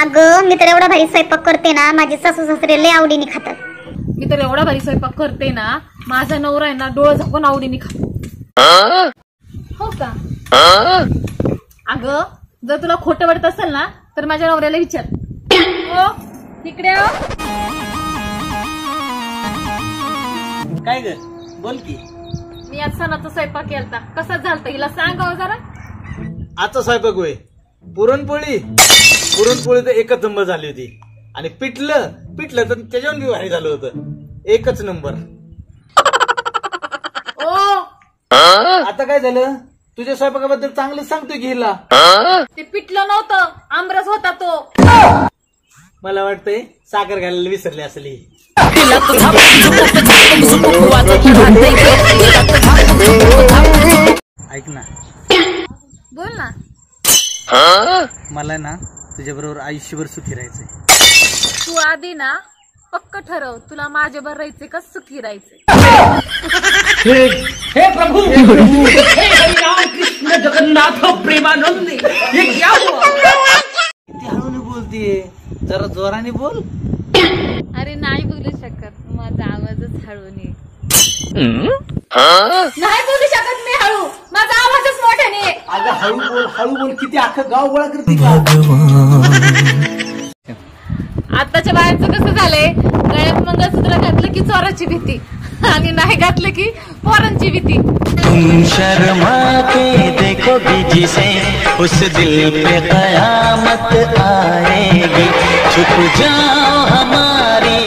अगं मी तर एवढा भारी स्वयंपाक करते ना, माझे सासू सासरे लय आवडीने खातात. मी तर एवढा भारी स्वयंपाक करते ना, माझा नवरा आहे ना डोळं झाकून आवडीने खातो. हो का? अगं जर तुला खोटं वाटत असेल ना तर माझ्या नवऱ्याला विचार. हो इकडे हो. काय ग बोल की. मी आज सणाचा स्वयंपाक केलता, कसा झालता हिला सांगावं जरा. आता स्वयंपाक होय. पुरणपोळी तर एकच नंबर झाली होती. आणि पिठलं तर त्याच्यावर बी भारी झालं होतं. एकच नंबर. ओ आता काय झालं? तुझ्या स्वयंपाकाबद्दल चांगलं सांगतोय की हिला. ते पिठलं नव्हतं, आमरस होता तो. मला वाटतंय साखर घालायला विसरली असली. ऐक ना. बोल ना. मला ना तुझ्या बरोबर आयुष्यभर सुखी राहायचंय. तू आधी ना पक्क ठरव तुला माझ्याबरोबर राहायचे का सुखी राहायचे. हे प्रभु हे हरिनाम कृष्ण जगन्नाथ प्रेमानंद, ये क्या हुआ? किती हळूने बोलतीये, जरा जोराने बोल. अरे नाही बोलू शकत, माझा आवाजच हळू नाही. नाही बोलू शकत मी हळू, माझा आवाजच मोठ्याने. अगं हळू बोल. किती अख्खं गाव गोळा करते का? आताच्या बायांचं कसं झालंय, गळ्यात मंगळसूत्र घातलं की चोराची भीती आणि नाही घातलं की पोरांची भीती. तुम शर्मा के देखो बीजी से उस दिल पे कयामत आएगी. छुप जाओ हमारी